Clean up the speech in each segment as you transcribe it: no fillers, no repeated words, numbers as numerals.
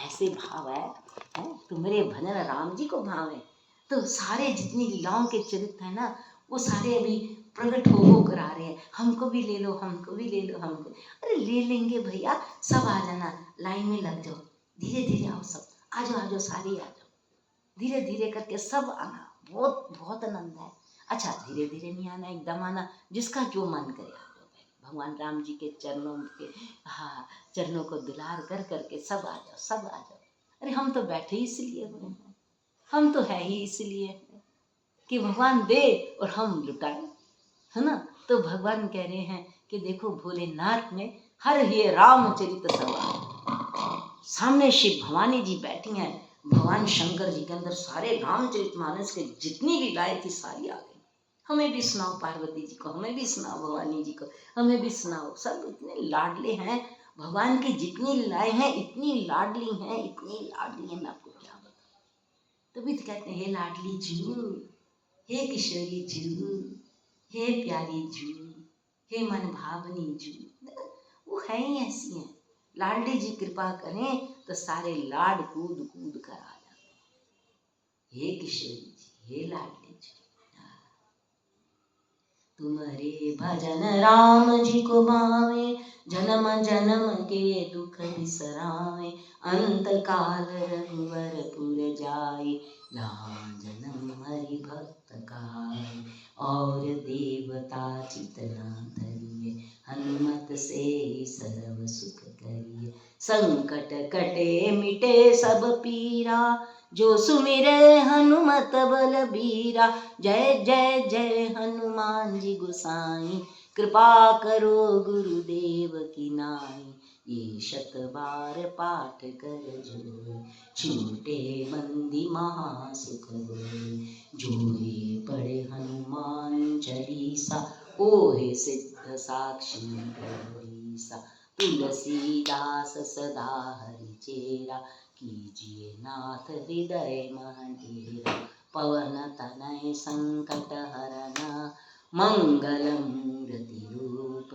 ऐसे भाव है तुम्हारे भजन राम जी को भाव है। तो सारे जितनी लीलाओं के चरित्र है ना वो सारे अभी प्रकट हो कर आ रहे हैं। हमको भी ले लो, हमको भी ले लो, हमको। अरे ले लेंगे भैया, सब आ जाना, लाइन में लग जाओ, धीरे धीरे आओ, सब आ जाओ, आ जाओ, सारे आ जाओ, धीरे धीरे करके सब आना, बहुत बहुत आनंद है। अच्छा धीरे धीरे नहीं आना, एकदम आना, जिसका जो मन करे आ जाओ भाई। भगवान राम जी के चरणों के चरणों को दुलार कर करके सब आ जाओ, सब आ जाओ। अरे हम तो बैठे ही इसलिए हुए हैं, हम तो है ही इसलिए कि भगवान दे और हम लुटाए, है ना। तो भगवान कह रहे हैं कि देखो भोलेनाथ में हर ये रामचरित सवार, सामने शिव भवानी जी बैठी हैं, भगवान शंकर जी के अंदर सारे रामचरितमानस के जितनी लीलाएं थी सारी आ गई। हमें भी सुनाओ पार्वती जी को, हमें भी सुनाओ भवानी जी को, हमें भी सुनाओ। सब इतने लाडले हैं भगवान की, जितनी लीलाएं हैं इतनी लाडली हैं, इतनी लाडली हैं, मैं आपको क्या बताऊं। तभी तो कहते हैं हे लाडली जू, हे किशोरी जू, हे प्यारी जू, हे मन भावनी जू। वो है ही ऐसी हैं, लाडली जी कृपा करें तो सारे लाड कूद कूद कर आ जाते हैं। हे किशोरी जी, हे लाडली जी, तुम्हारे भजन राम जी को भावे, जन्म जन्म के दुख बिसरावे, अंत काल रघुवरपुर जाए, जहाँ जन्म हरि भक्त कहाए, और देवता चितना धरिए, हनुमत से सर्व सुख करिए, संकट कटे मिटे सब पीरा, जो सुमिरे हनुमत बलबीरा, जय जय जय हनुमान जी गोसाई, कृपा करो गुरुदेव की नाई, ये शत बार पाठ कर जोर, छूटे बंदी महासुख होय, जो ये पढ़े हनुमान चालीसा, ओहे सिद्ध साक्षी गौरीसा, तुलसीदास सदा हरि चेरा, कीजिए नाथ हृदय महडेरा, पवन तनय संकट हरना, मंगल मूर्ति रूप,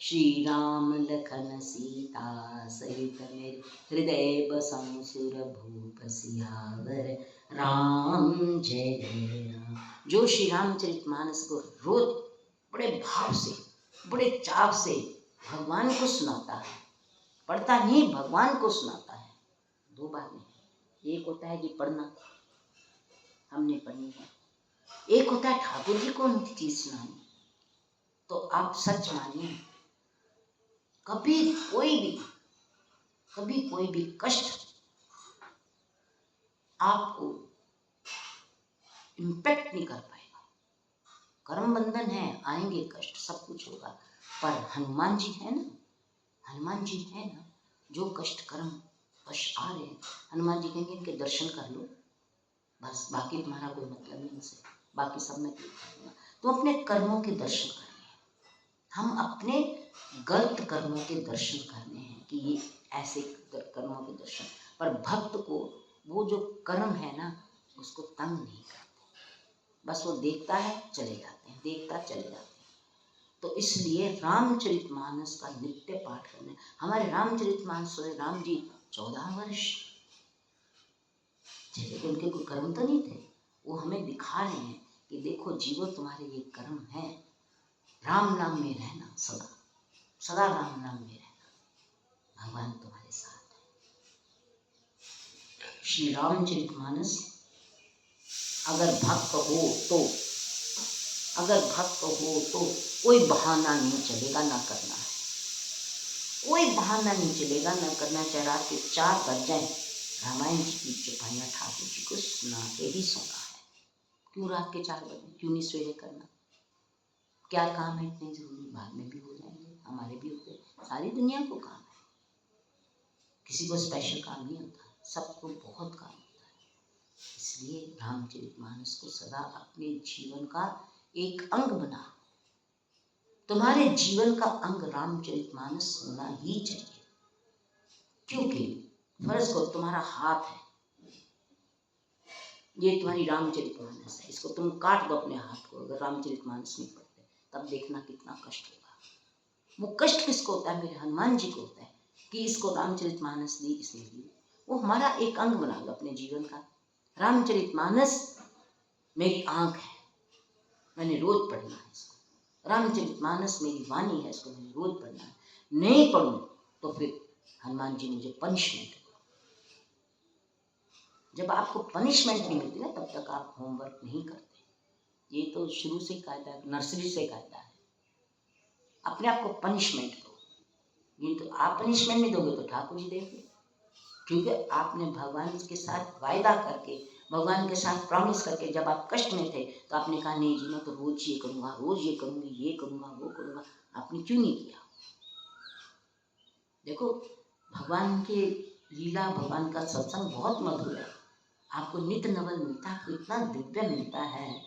श्री राम लखन सीता सहित मेरे हृदय बसं सुरभूप, सियावर राम जय जय राम। जो श्री रामचरितमानस को रोज बड़े भाव से, बड़े चाव से भगवान को सुनाता है, पढ़ता नहीं भगवान को सुनाता है। दो बात नहीं, एक होता है कि पढ़ना, हमने पढ़नी है, एक होता है ठाकुर जी को उनकी चीज सुनानी। तो आप सच मानिए, कभी कोई भी कष्ट आपको इम्पैक्ट नहीं कर पाएगा। कर्म बंधन है, आएंगे कष्ट, सब कुछ होगा, पर हनुमान जी है ना, हनुमान जी है ना, जो कष्ट कर्म वश आ रहे हैं, हनुमान जी कहेंगे इनके दर्शन कर लो, बस बाकी तुम्हारा कोई मतलब नहीं उनसे, बाकी सब मैं ठीक करूँगा। तो अपने कर्मों के दर्शन करने हैं, हम अपने गलत कर्मों के दर्शन करने हैं कि ये ऐसे कर्मों के दर्शन। पर भक्त को वो जो कर्म है ना उसको तंग नहीं करते, बस वो देखता है चले जाते हैं, देखता चले जाते हैं। तो इसलिए रामचरितमानस का नित्य पाठ करना। हमारे रामचरितमानस राम जी 14 वर्ष, जैसे उनके कोई कर्म तो नहीं थे, वो हमें दिखा रहे हैं कि देखो जीवो तुम्हारे ये कर्म है, राम नाम में रहना, सदा सदा राम नाम में रहना, भगवान तुम्हारे साथ है। श्री रामचरितमानस अगर भक्त हो तो कोई बहाना नहीं चलेगा ना करना है, कोई बहाना नहीं चलेगा ना करना। चाहे रात के 4 बज जाए, रामायण जी की चौपाइयाँ ठाकुर जी को सुना के ही सोना है। क्यों रात के 4 बजे, क्यों नहीं सवेरे करना? क्या काम है इतने जरूरी, बाद में भी हो जाएंगे, हमारे भी होते, सारी दुनिया को काम है, किसी को स्पेशल काम नहीं होता, सबको बहुत काम होता है। इसलिए रामचरितमानस को सदा अपने जीवन का एक अंग बना, तुम्हारे जीवन का अंग रामचरितमानस होना ही चाहिए। क्योंकि फर्ज को तुम्हारा हाथ है, ये तुम्हारी रामचरितमानस है, इसको तुम काट दो अपने हाथ को, अगर रामचरितमानस नहीं पढ़ते तब देखना कितना कष्ट होगा। वो कष्ट किसको होता है? मेरे हनुमान जी को होता है कि इसको रामचरितमानस दी, इसने दी, वो हमारा एक अंग बना लो अपने जीवन का। रामचरितमानस मेरी आंख है, मैंने रोज पढ़ना है इसको। रामचरितमानस मेरी वाणी है, इसको मैंने रोज पढ़ना है। नहीं पढ़ूं तो फिर हनुमान जी मुझे पनिशमेंट। जब आपको पनिशमेंट नहीं मिलती ना तब तक आप होमवर्क नहीं करते। ये तो शुरू से कायदा है, नर्सरी से कायदा है। अपने आप को पनिशमेंट दो। ये तो आप पनिशमेंट नहीं दोगे तो ठाकुर जी देंगे, क्योंकि आपने भगवान के साथ वायदा करके, भगवान के साथ प्रॉमिस करके, जब आप कष्ट में थे तो आपने कहा नहीं जी मैं तो रोज ये करूँगा, रोज ये करूँगी, ये करूँगा, वो करूँगा। आपने क्यों नहीं किया? देखो भगवान की लीला, भगवान का सत्संग बहुत मधुर है। आपको नित्य नवल मिलता है, आपको इतना दिव्य मिलता है,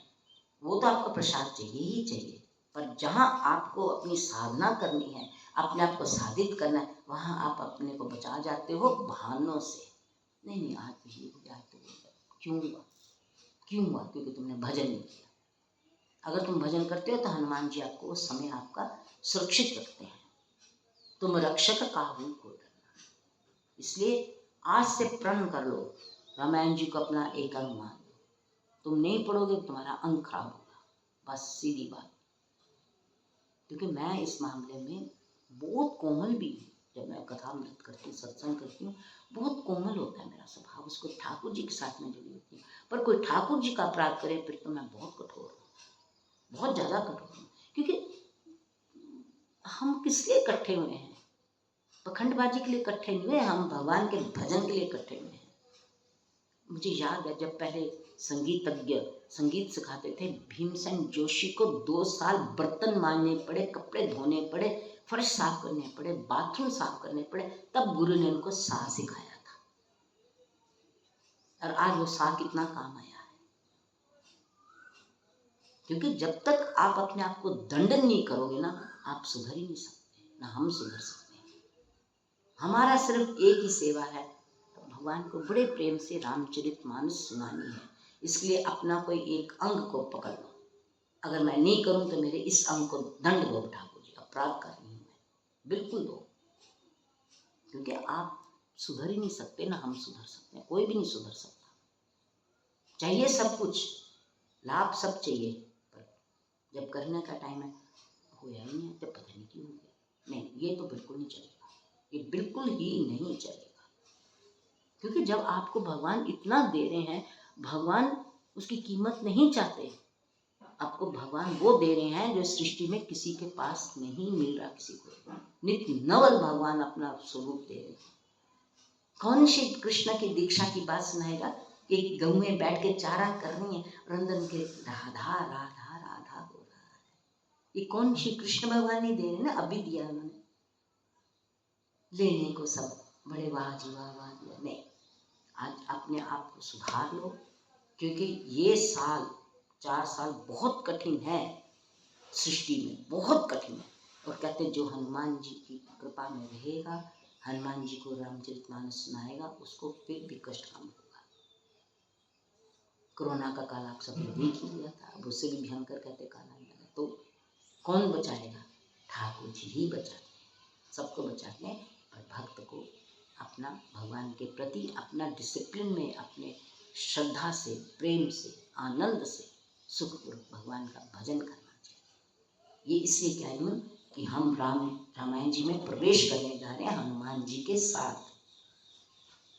वो तो आपको प्रसाद चाहिए ही चाहिए। पर जहाँ आपको अपनी साधना करनी है, अपने आप को साधित करना है, वहाँ आप अपने को बचा जाते हो बहानों से। नहीं नहीं आज तो ये हो गया, आज तो क्यों हुआ? क्यों हुआ? क्योंकि तुमने भजन नहीं किया। अगर तुम भजन करते हो तो हनुमान जी आपको उस समय आपका सुरक्षित रखते हैं। तुम रक्षक काहू को डरना। इसलिए आज से प्रण कर लो, रामायण जी को अपना एक अंग मान लो। तुम नहीं पढ़ोगे तो तुम्हारा अंग खराब होगा, बस सीधी बात। क्योंकि मैं इस मामले में बहुत कोमल भी हूँ। जब मैं कथा अमृत करती हूँ, सत्संग करती हूँ, बहुत कोमल होता है मेरा स्वभाव। उसको ठाकुर जी के साथ में जुड़ी होती हूँ। पर कोई ठाकुर जी का अपराध करे फिर तो मैं बहुत कठोर हूँ, बहुत ज़्यादा कठोर हूँ। क्योंकि हम किस लिए इकट्ठे हुए हैं? पखंडबाजी के लिए इकट्ठे नहीं हुए, हम भगवान के भजन के लिए इकट्ठे हुए हैं। मुझे याद है जब पहले संगीतज्ञ संगीत सिखाते थे, भीमसेन जोशी को 2 साल बर्तन मांजने पड़े, कपड़े धोने पड़े, फर्श साफ करने पड़े, बाथरूम साफ करने पड़े, तब गुरु ने उनको सा सिखाया था। और आज वो सा कितना काम आया है। क्योंकि जब तक आप अपने आप को दंडन नहीं करोगे ना, आप सुधर ही नहीं सकते, ना हम सुधर सकते हैं। हमारा सिर्फ एक ही सेवा है, भगवान को बड़े प्रेम से रामचरितमानस सुनानी है। इसलिए अपना कोई एक अंग को पकड़ लो। अगर मैं नहीं करूं तो मेरे इस अंग को दंड दो ठाकुर जी, अपराध कर रही हूं मैं, बिल्कुल दो। क्योंकि आप सुधर ही नहीं सकते, ना हम सुधर सकते हैं, कोई भी नहीं सुधर सकता। चाहिए सब कुछ, लाभ सब चाहिए, पर जब करने का टाइम है होया ही नहीं, जब पता नहीं क्यों हो गया। नहीं, ये तो बिल्कुल नहीं चलेगा, ये बिल्कुल ही नहीं चलेगा। क्योंकि जब आपको भगवान इतना दे रहे हैं, भगवान उसकी कीमत नहीं चाहते। आपको भगवान वो दे रहे हैं जो सृष्टि में किसी के पास नहीं मिल रहा, किसी को। नित्य नवल भगवान अपना स्वरूप दे रहे हैं। कौन श्री कृष्ण की दीक्षा की बात सुनाएगा? एक गऊ में बैठ के चारा कर रही है और अंदर के राधा राधा राधा हो रहा है। ये कौन श्री कृष्ण भगवान नहीं दे रहे ना, अभी दिया उन्होंने। लेने को सब बड़े वाह जी वाह वाह दिया। नहीं, आज अपने आप को सुधार लो, क्योंकि ये 4 साल बहुत कठिन है, सृष्टि में बहुत कठिन है। और कहते हैं जो हनुमान जी की कृपा में रहेगा, हनुमान जी को रामचरितमानस सुनाएगा, उसको फिर भी कष्ट कम होगा। कोरोना का काल आप सबने देख ही लिया था, अब उससे भी भयंकर कहते काल आएगा। तो कौन बचाएगा? ठाकुर जी ही बचाते हैं, सबको बचाते हैं। पर भक्त को अपना भगवान के प्रति अपना डिसिप्लिन में, अपने श्रद्धा से, प्रेम से, आनंद से, सुखपूर्वक भगवान का भजन करना चाहिए। ये इसलिए कह रही हूँ कि हम रामायण जी में प्रवेश करने जा रहे हैं हनुमान जी के साथ।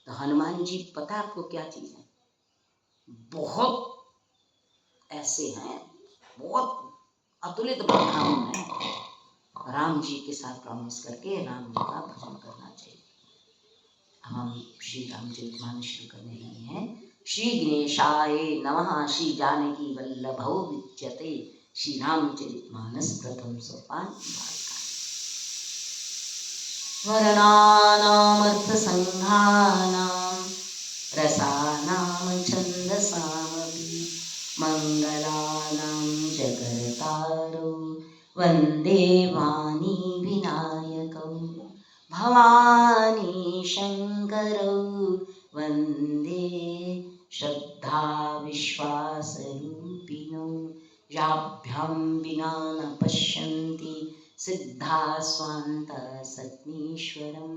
तो हनुमान जी पता आपको क्या चीज़ है? बहुत ऐसे हैं, बहुत अतुलित ब्रह्मांड है। राम जी के साथ प्रॉमिस करके राम जी का भजन करना चाहिए। हम श्री रामचरितमानस शुरू करने लगे हैं। श्री गणेशाय नमः। श्री जानकी वल्लभौ विच्यते। श्री रामचरितमानस प्रथम सोपान। वर्णानामर्थ संघानां रसानां छन्दसामपि मंगलानां च कर्तारौ वन्दे वाणी विनायकौ भवानी शंकरौ वन्दे श्रद्धा विश्वासरूपिणौ याभ्यां विना न पश्यन्ति सिद्धा स्वान्त सत्मीश्वरं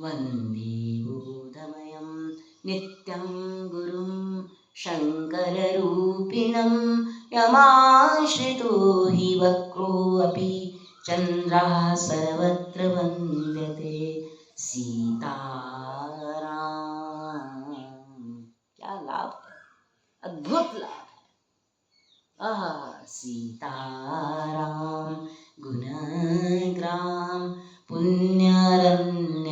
वन्दे बोधमयं नित्यं गुरुं शङ्कररूपिणं यमाश्रितो हि वक्रोऽपि चन्द्राः सर्वत्र वन्द्यते सीताराम। क्या लाभ है, अद्भुत लाभ। आहा, सीताराम गुणग्राम पुण्यरण्य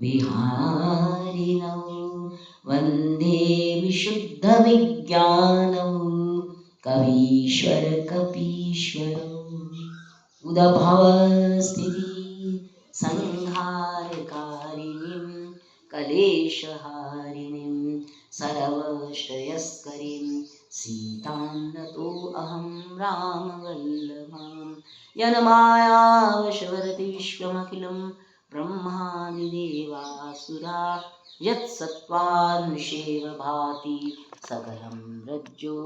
विहारिणौ वन्दे विशुद्धविज्ञानौ कवीश्वर कपीश्वरौ उदभवस्थिति संहारकारिणीं कलेशहारिणीं सर्वश्रेयस्करीं सीतां नतोऽहं रामवल्लभां यन्मायावशवर्ति विश्वमखिलं ब्रह्मादि देवासुरा यत्सत्त्वान्निषेव भाति सकलं रज्जो